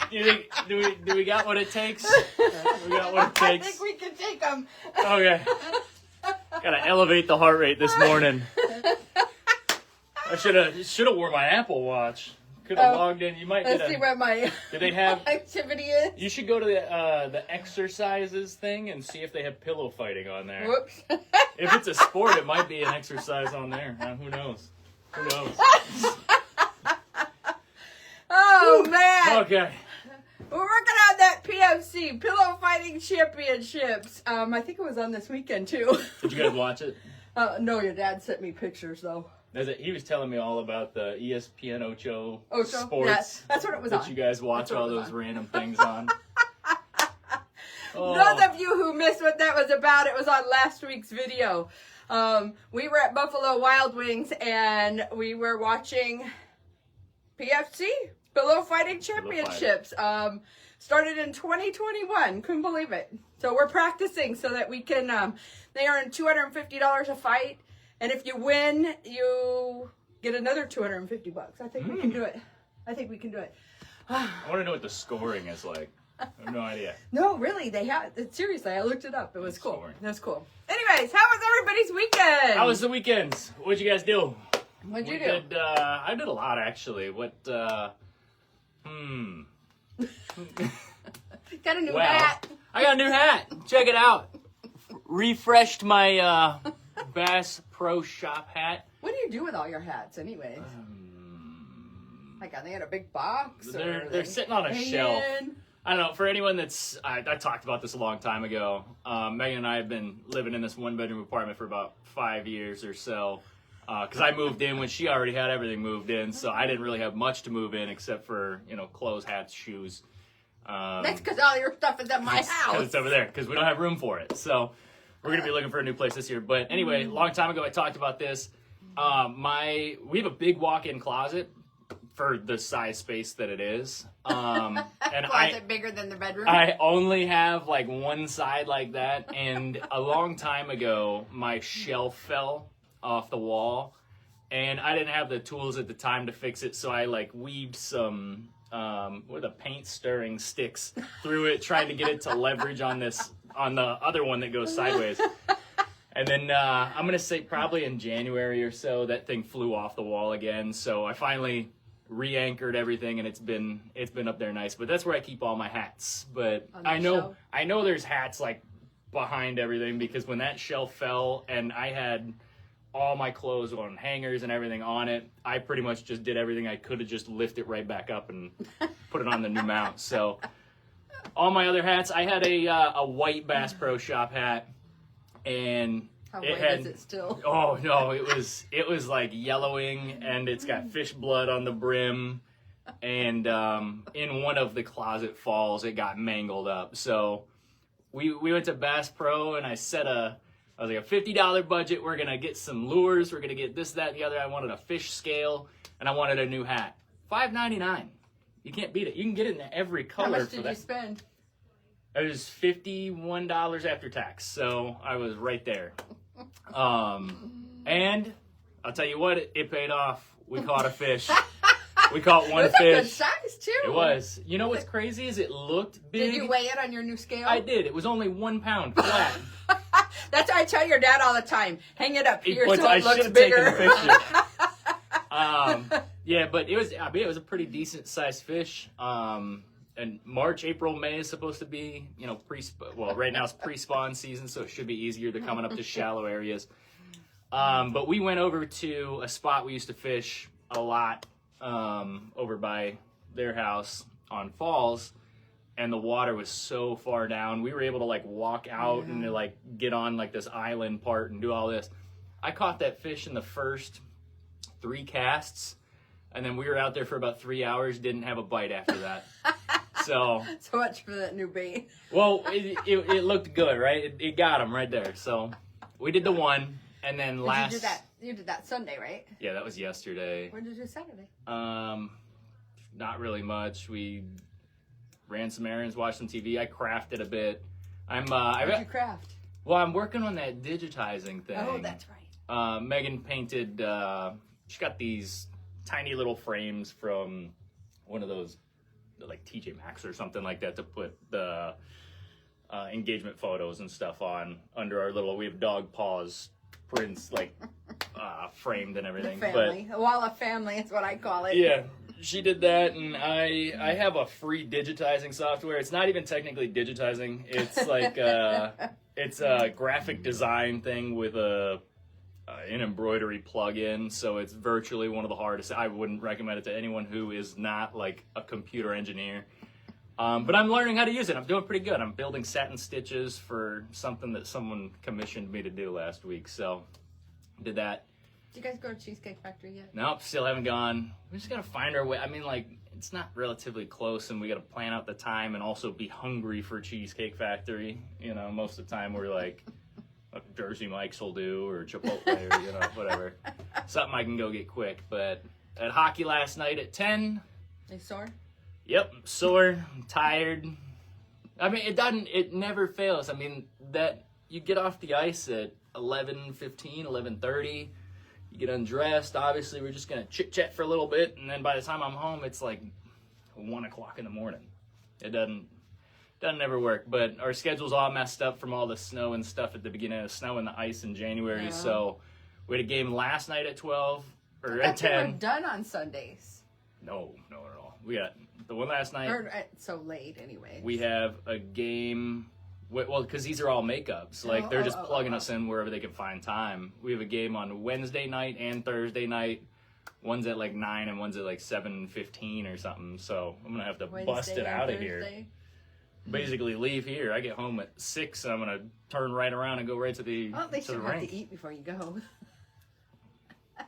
Do you think do we got what it takes? We got what it takes. I think we can take them. Okay. Gotta elevate the heart rate this morning. I should have wore my Apple Watch. Could have logged in. You might get Let's see where my do they have activity is. You should go to the exercises thing and see if they have pillow fighting on there. Whoops. If it's a sport, it might be an exercise on there. Who knows? Who knows? Oh, man. Okay. We're working on that PFC, Pillow Fighting Championships. I think it was on this weekend, too. Did you guys watch it? No, your dad sent me pictures, though. He was telling me all about the ESPN Ocho sports. Yeah, that's what it was that on. you guys watch all those random things on. Those of you who missed what that was about, it was on last week's video. We were at Buffalo Wild Wings, and we were watching PFC, Pillow Fighting Championships. Started in 2021. Couldn't believe it. So we're practicing so that we can, they earn $250 a fight. And if you win, you get another $250. I think we can do it. I want to know what the scoring is like. I have no idea. No, really, they have. Seriously, I looked it up. It was cool. Scoring. That's cool. Anyways, how was everybody's weekend? How was the weekends? What'd you guys do? What'd you do? I did a lot, actually. Got a new hat. I got a new hat. Check it out. Refreshed my Bass Pro Shop hat. What do you do with all your hats, anyways? Like, are they in a big box? They're sitting on a shelf. I don't know. For anyone that's, I talked about this a long time ago. Megan and I have been living in this one-bedroom apartment for about 5 years or so. Because I moved in when she already had everything moved in, so I didn't really have much to move in except for, clothes, hats, shoes. That's because all your stuff is at my house. Because it's over there, because we don't have room for it. So we're going to be looking for a new place this year. But anyway, a long time ago I talked about this. We have a big walk-in closet for the size space that it is. And Closet bigger than the bedroom? I only have like one side like that. And a long time ago, my shelf fell off the wall. And I didn't have the tools at the time to fix it. So I weaved some paint stirring sticks through it, trying to get it to leverage on the other one that goes sideways. And then I'm going to say probably in January or so, that thing flew off the wall again. So I finally re-anchored everything, and it's been up there nice. But that's where I keep all my hats. But I know there's hats like behind everything, because when that shelf fell and I had all my clothes on hangers and everything on it, I pretty much just did everything I could to just lift it right back up and put it on the new mount. So all my other hats, I had a white Bass Pro Shop hat, and how white is it still? Oh no, it was like yellowing, and it's got fish blood on the brim, and in one of the closet falls it got mangled up. So we went to Bass Pro, and I was like, a $50 budget, we're gonna get some lures, we're gonna get this, that, and the other. I wanted a fish scale, and I wanted a new hat. $5.99. You can't beat it. You can get it in every color. How much did you spend? It was $51 after tax, so I was right there. And I'll tell you what, it paid off. We caught a fish. We caught one fish. It was a good size, too. It was. You know what's crazy is it looked big. Did you weigh it on your new scale? I did. It was only 1 pound flat. That's why I tell your dad all the time, hang it up here so I it looks have bigger. Taken a picture. Yeah, but it was a pretty decent sized fish. And March, April, May is supposed to be, right now it's pre-spawn season, so it should be easier. They're coming up to shallow areas. But we went over to a spot we used to fish a lot over by their house on falls, and the water was so far down. We were able to walk out and get on this island part and do all this. I caught that fish in the first 3 casts, and then we were out there for about 3 hours, didn't have a bite after that. So much for that new bait. Well, it looked good, right? It got him right there. So we did the one, and then You did that Sunday, right? Yeah, that was yesterday. What did you do Saturday? Not really much. We ran some errands, watched some TV. I crafted a bit. What did you craft? Well, I'm working on that digitizing thing. Oh, that's right. Megan painted. She got these tiny little frames from one of those like TJ Maxx or something like that to put the engagement photos and stuff on under our little, we have dog paws prints like framed and everything. The family. But, a wall of family is what I call it. yeah, she did that, and I have a free digitizing software. It's not even technically digitizing. It's like it's a graphic design thing with an embroidery plugin, so it's virtually one of the hardest. I wouldn't recommend it to anyone who is not like a computer engineer. But I'm learning how to use it. I'm doing pretty good. I'm building satin stitches for something that someone commissioned me to do last week, so did that. Did you guys go to Cheesecake Factory yet? Nope, still haven't gone. We just gotta find our way. I mean, like, it's not relatively close, and we gotta plan out the time and also be hungry for Cheesecake Factory. You know, most of the time we're like, Jersey Mike's will do, or Chipotle, or, you know, whatever. Something I can go get quick. But at hockey last night at 10. You sore? Yep, sore, I'm tired. I mean, it never fails. I mean, that you get off the ice at 11:15, 11:30. You get undressed. Obviously, we're just going to chit-chat for a little bit, and then by the time I'm home, it's like 1 o'clock in the morning. It doesn't ever work, but our schedule's all messed up from all the snow and stuff at the beginning of the snow and the ice in January, Yeah. so we had a game last night at 12, or I at thought 10. you were done on Sundays. No, not at all. We got the one last night. Or so late, anyway. We have a game, well, because these are all makeups. Like, they're just plugging us in wherever they can find time. We have a game on Wednesday night and Thursday night. One's at like 9 and one's at like 7:15 or something. So I'm going to have to bust it out of here. Basically leave here. I get home at 6 and I'm going to turn right around and go right to the Well, at least you rink. have to eat before you go.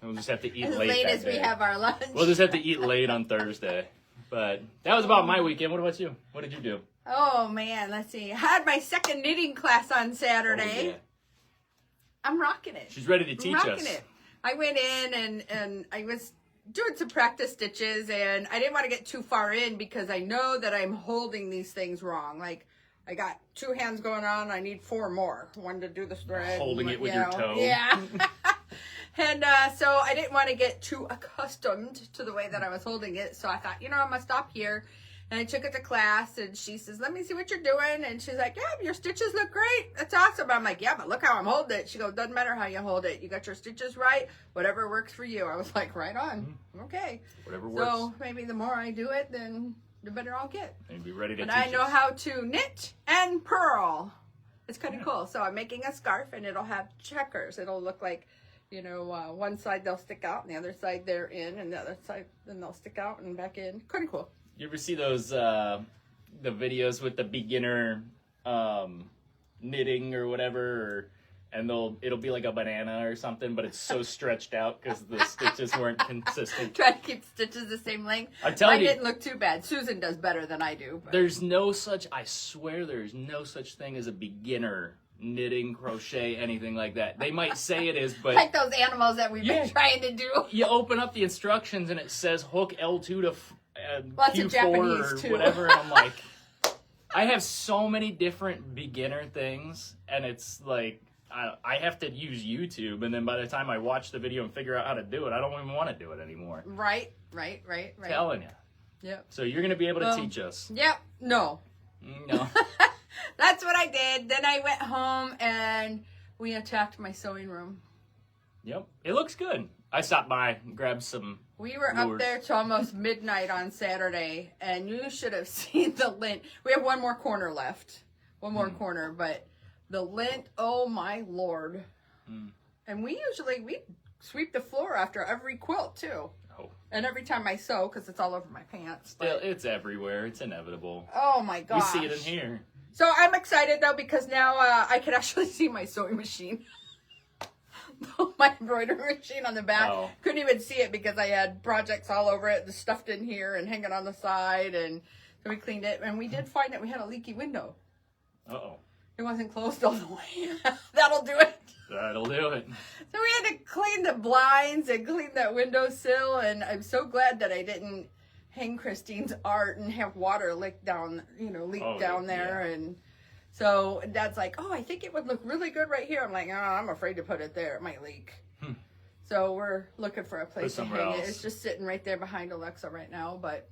We'll just have to eat As late late that as we day. have our lunch. We'll just have to eat late on Thursday. But that was about my weekend. What about you? What did you do? Oh, man, let's see. I had my second knitting class on Saturday. Oh, yeah. I'm rocking it. She's ready to teach rocking us. it. I went in and I was doing some practice stitches, and I didn't want to get too far in because I know that I'm holding these things wrong. Like, I got 2 hands going on. I need 4 more. One to do the thread. Holding it with your toe. Yeah. And so I didn't want to get too accustomed to the way that I was holding it. So I thought, I'm going to stop here. And I took it to class, and she says, let me see what you're doing. And she's like, yeah, your stitches look great. That's awesome. I'm like, yeah, but look how I'm holding it. She goes, doesn't matter how you hold it. You got your stitches right. Whatever works for you. I was like, right on. Okay. Whatever works. So maybe the more I do it, then the better I'll get. And be ready to But teach I know us. how to knit and purl. It's kind of cool. So I'm making a scarf, and it'll have checkers. It'll look like, one side they'll stick out, and the other side they're in, and the other side then they'll stick out and back in. Kind of cool. You ever see those the videos with the beginner knitting or whatever, and it'll be like a banana or something, but it's so stretched out because the stitches weren't consistent. Try to keep stitches the same length. I'm telling you, Mine didn't look too bad. Susan does better than I do. But. I swear there's no such thing as a beginner knitting, crochet, anything like that. They might say it is, but like those animals that we've been trying to do. You open up the instructions and it says hook L2 to Lots of Q4 Japanese, or too. whatever, and I'm like, I have so many different beginner things, and it's like, I have to use YouTube, and then by the time I watch the video and figure out how to do it, I don't even want to do it anymore. Right. Telling you. Yep. So you're going to be able to teach us. Yep. No. No. That's what I did. Then I went home and we attacked my sewing room. Yep. It looks good. I stopped by and grabbed some We were lures. up there till almost midnight on Saturday, and you should have seen the lint. We have one more corner left. One more corner, but the lint, oh my Lord. And we sweep the floor after every quilt too. Oh. And every time I sew, because it's all over my pants. Still, it's everywhere. It's inevitable. Oh my gosh. We see it in here. So I'm excited though, because now I can actually see my sewing machine. My embroidery machine on the back. Oh. Couldn't even see it because I had projects all over it, stuffed in here and hanging on the side, and so we cleaned it. And we did find that we had a leaky window. Uh-oh. It wasn't closed all the way. That'll do it. That'll do it. So we had to clean the blinds and clean that windowsill, and I'm so glad that I didn't hang Christine's art and have water leak down there. And so Dad's like, oh, I think it would look really good right here. I'm like, oh, I'm afraid to put it there. It might leak. So we're looking for a place to hang somewhere it. else. It's just sitting right there behind Alexa right now, but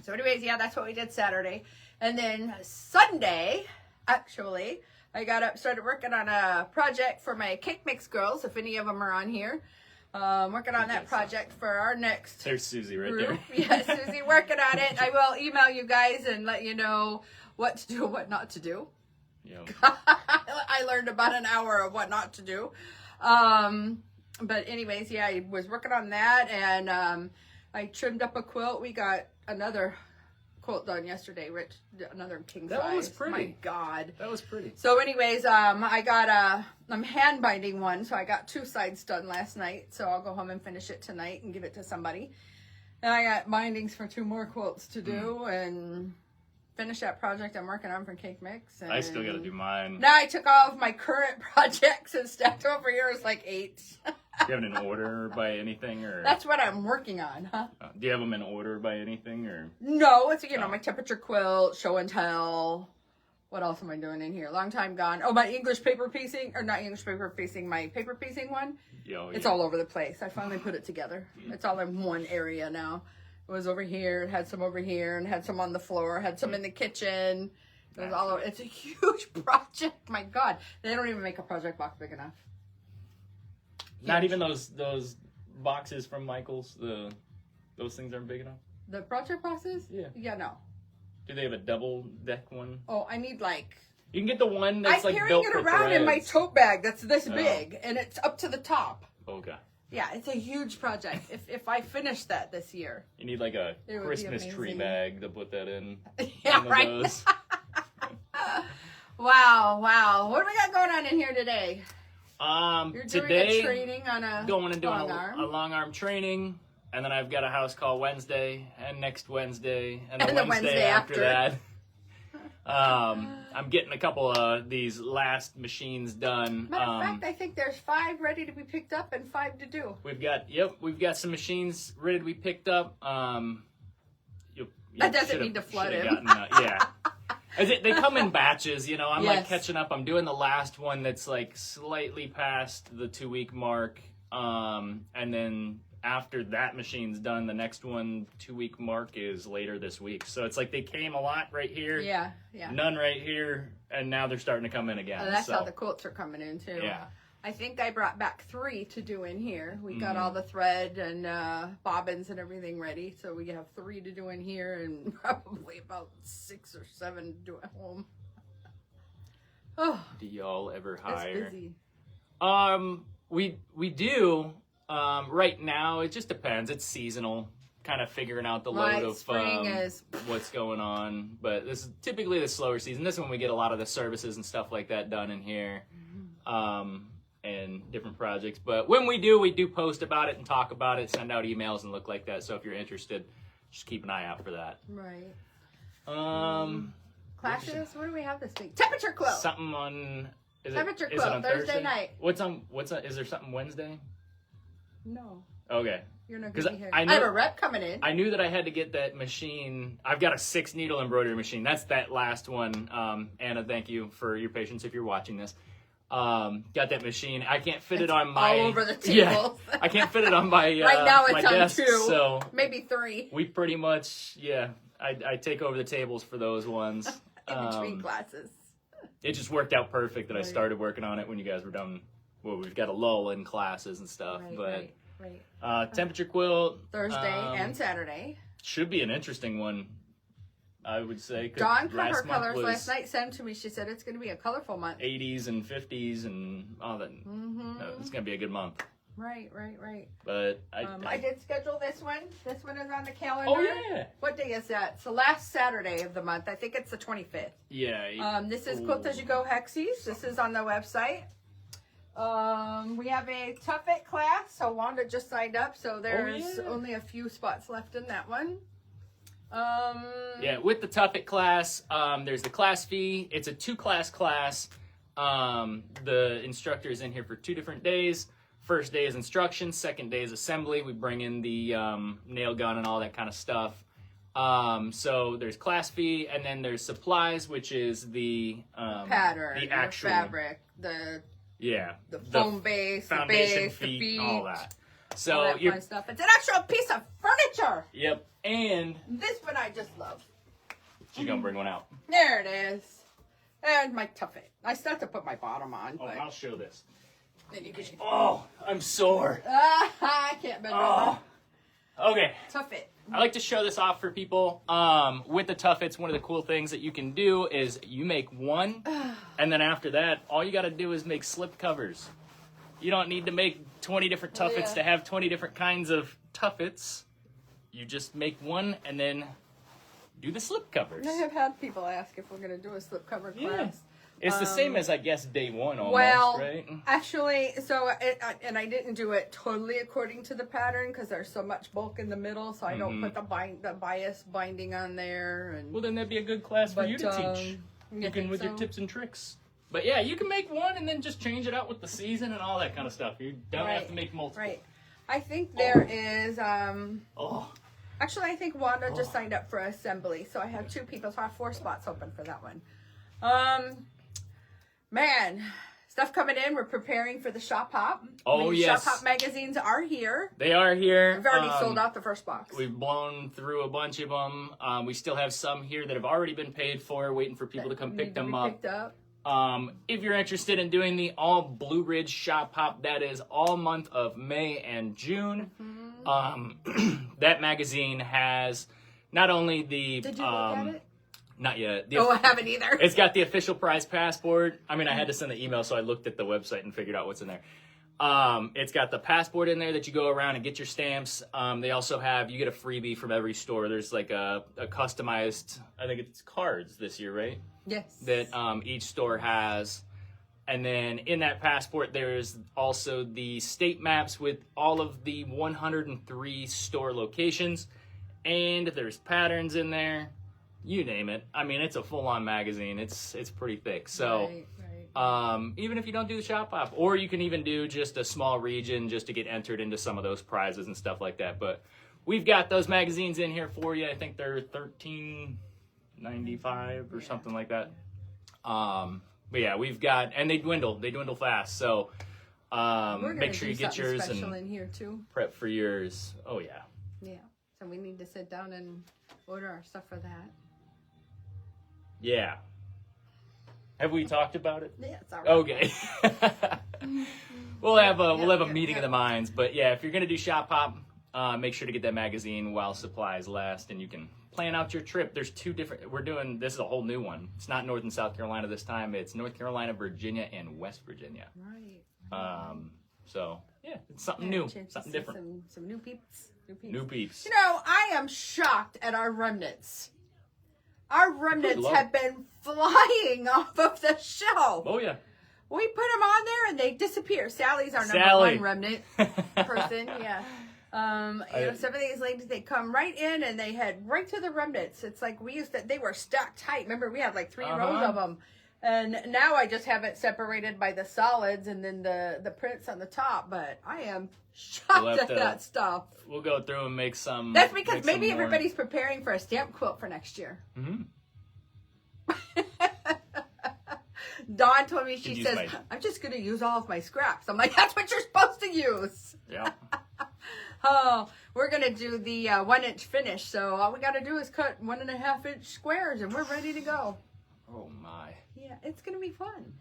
So anyways, yeah, that's what we did Saturday. And then Sunday, actually, I got up, started working on a project for my cake mix girls, if any of them are on here. Working on that project for our next There's Susie right group. there. Yeah, Susie working on it. I will email you guys and let you know what to do, what not to do. Yep. I learned about an hour of what not to do. But anyways, yeah, I was working on that, and I trimmed up a quilt. We got another quilt done yesterday, Rich. Another king size. That was pretty. My God. That was pretty. So anyways, I got I'm hand binding one, so I got 2 sides done last night. So I'll go home and finish it tonight and give it to somebody. And I got bindings for 2 more quilts to do and finish that project I'm working on for Cake Mix. And I still got to do mine. now I took all of my current projects and stacked over here is like 8. Do you have it in order by anything, or That's what I'm working on, huh? do you have them in order by anything, or? No, it's, you know, my temperature quilt, show and tell. What else am I doing in here? Long time gone. Oh, my English paper piecing, or not English paper piecing, my paper piecing one. Yo, It's all over the place. I finally put it together. It's all in one area now. It was over here, it had some over here, and had some on the floor, had some in the kitchen. It was all over. It's a huge project. My God. They don't even make a project box big enough. Not even those boxes from Michael's. Those things aren't big enough. The project boxes? Yeah. Yeah, no. Do they have a double deck one? Oh, I need like... You can get the one that's I'm like carrying built it for around in my threads. tote bag that's this Oh. big, and it's up to the top. Okay. Yeah, it's a huge project. If I finish that this year. You need like a It would be Christmas tree amazing. bag to put that in. Yeah, One of right. those. Wow. What do we got going on in here today? You're doing Today a training on a going and doing long arm. a long arm training, and then I've got a house call Wednesday, and next Wednesday, and the And the Wednesday Wednesday after after. that. I'm getting a couple of these last machines done. Matter of fact, I think there's 5 ready to be picked up and 5 to do. We've got some machines ready to be picked up. You That doesn't should've- mean to flood should've him. gotten, yeah. They come in batches, you know. I'm like Yes. catching up. I'm doing the last one that's like slightly past the 2-week mark. And then after that machine's done, the next one 2-week mark is later this week. So it's like they came a lot right here. Yeah. None right here, and now they're starting to come in again. Oh, that's so, how the quilts are coming in too. Yeah. I think I brought back 3 to do in here. We got Mhm. all the thread and bobbins and everything ready. So we have 3 to do in here and probably about 6 or 7 to do at home. Oh, Do y'all ever it's hire? busy. We do. Right now, it just depends. It's seasonal. Kind of figuring out the load Right, of spring is... what's going on. But this is typically the slower season. This is when we get a lot of the services and stuff like that done in here. And different projects. But when we do post about it and talk about it, send out emails and look like that. So if you're interested, just keep an eye out for that. Right. Classes? What do we have this week? Temperature quilt. Something on... Temperature is it quilt, on Thursday night. What's on... Is there something Wednesday? No. Okay. You're not 'Cause going to be here. I I know- have a rep coming in. I knew that I had to get that machine. I've got a 6-needle embroidery machine. That's that last one. Anna, thank you for your patience if you're watching this. Got that machine. I can't fit it on my... all over the Yeah, table. I can't fit it on my Right now my it's on desk, 2. so Maybe 3 we pretty much, I take over the tables for those ones. in between classes. It just worked out perfect that I Right. started working on it when you guys were done. Well, we've got a lull in classes and stuff, Right. temperature quilt Thursday and Saturday. should be an interesting one, I would say. 'cause Dawn put her last month colors was last night. Sent to me. She said it's going to be a colorful month. 80s and 50s and all that. It's gonna be a good month. Right. But I did schedule this one. This one is on the calendar. Oh yeah. What day is that? It's the last Saturday of the month. I think it's the 25th. Yeah. This is Quilt As You Go Hexies. This is on the website. We have a Tough It class. So Wanda just signed up. So there's only a few spots left in that one. Yeah, with the Tough It class, there's the class fee. It's a 2-class class. The instructor is in here for 2 different days. First day is instruction. Second day is assembly. We bring in the nail gun and all that kind of stuff. So there's class fee, and then there's supplies, which is the Pattern, the actual fabric, the the foam base, the foundation base, the feet, feet. all that. So that fun stuff. It's an actual piece of furniture. Yep. And This one I just love. she's gonna bring one out. There it is. And my tuffet. I still have to put my bottom on. Oh, But I'll show this. then you can. Oh, I'm sore. I can't bend over. Okay. Tuffet. I like to show this off for people. With the tuffets, one of the cool things that you can do is you make one, and then after that, all you got to do is make slip covers. You don't need to make 20 different tuffets to have 20 different kinds of tuffets. You just make one and then do the slip covers. I have had people ask if we're going to do a slip cover class. It's the same as, I guess, day one almost, Well, right? actually, and I didn't do it totally according to the pattern because there's so much bulk in the middle, so I don't put the bias binding on there. And Well, then that'd be a good class for you to teach. You can with your tips and tricks. But yeah, you can make one and then just change it out with the season and all that kind of stuff. You don't have to make multiple. Right. I think there is. Oh. Actually, I think Wanda just signed up for assembly, so I have 2 people, so I have 4 spots open for that one. Man, stuff coming in. We're preparing for the Shop Hop. Oh, yes. Shop Hop magazines are here. They are here. We've already sold out the first box. We've blown through a bunch of them. We still have some here that have already been paid for, waiting for people to come pick them up. Picked up. If you're interested in doing the all Blue Ridge Shop Hop, that is all month of May and June. That magazine has not only the... Did you look at it? Not yet. I haven't either. It's got the official prize passport. I mean, I had to send the email, so I looked at the website and figured out what's in there. It's got the passport in there that you go around and get your stamps. They also have, you get a freebie from every store. There's like a customized, I think it's cards this year, right? Yes. That each store has. And then in that passport, there's also the state maps with all of the 103 store locations. And there's patterns in there. You name it. I mean, it's a full-on magazine. It's pretty thick. So Right. even if you don't do the Shop Hop, or you can even do just a small region just to get entered into some of those prizes and stuff like that. But we've got those magazines in here for you. I think they're $13.95 or something like that. But yeah, we've got, and they dwindle fast. So make sure you get yours special and in here too. prep for yours. Oh yeah. Yeah. So we need to sit down and order our stuff for that. Yeah. Have we talked about it? Yeah, it's all right. Okay. we'll have a meeting of the minds, but yeah, if you're gonna do Shop Hop, make sure to get that magazine while supplies last, and you can plan out your trip. There's 2 different. This is a whole new one. It's not North and South Carolina this time. It's North Carolina, Virginia, and West Virginia. Right. So yeah, it's something new, something different. Some new peeps. New peeps. You know, I am shocked at our remnants. Our remnants have been flying off of the shelf. Oh yeah. We put them on there and they disappear. Sally's our number 1 remnant person. Yeah. Some of these ladies, they come right in and they head right to the remnants. It's like they were stacked tight. Remember, we had like 3 rows of them. And now I just have it separated by the solids and then the prints on the top. But I am shocked at that stuff. We'll go through and make some. That's because maybe everybody's preparing for a stamp quilt for next year. Mm-hmm. Dawn told me, she says, I'm just going to use all of my scraps. I'm like, that's what you're supposed to use. Yeah. Oh, we're going to do the 1-inch finish. So all we got to do is cut 1.5-inch squares and we're ready to go. Oh my. Yeah, it's going to be fun.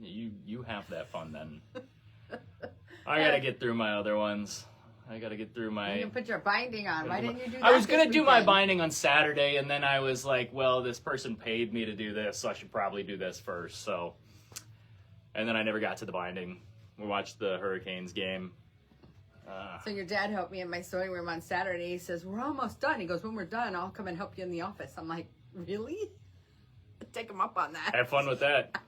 You have that fun then. I got to get through my other ones. I got to get through my... You can put your binding on. Why didn't you do that? I was going to do my binding on Saturday, and then I was like, well, this person paid me to do this, so I should probably do this first. So, and then I never got to the binding. We watched the Hurricanes game. So your dad helped me in my sewing room on Saturday. He says, we're almost done. He goes, when we're done, I'll come and help you in the office. I'm like, really? Take him up on that. Have fun with that.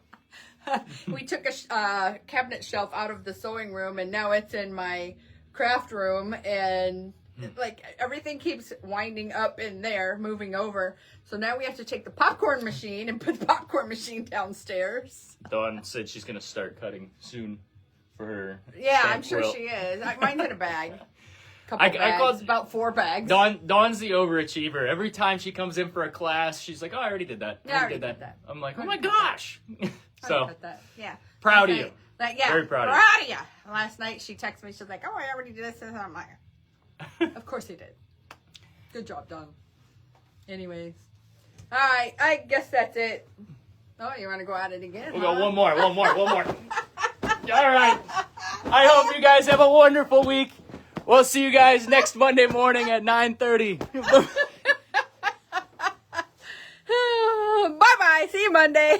We took a cabinet shelf out of the sewing room, and now it's in my craft room, and like everything keeps winding up in there, moving over. So now we have to take the popcorn machine and put the popcorn machine downstairs. Dawn said she's going to start cutting soon for her. Yeah, I'm sure she is. Mine's in a bag. I called about 4 bags. Dawn's the overachiever. Every time she comes in for a class, she's like, "Oh, I already did that. I already did that. I'm like, "Oh my gosh!" So yeah, proud of you. Like, yeah, Very proud of you. Last night she texted me. She's like, "Oh, I already did this." And I'm like, "Of course he did. Good job, done." Anyways, all right. I guess that's it. Oh, you want to go at it again? We'll go one more. All right. I hope you guys have a wonderful week. We'll see you guys next Monday morning at 9:30. Bye bye. See you Monday.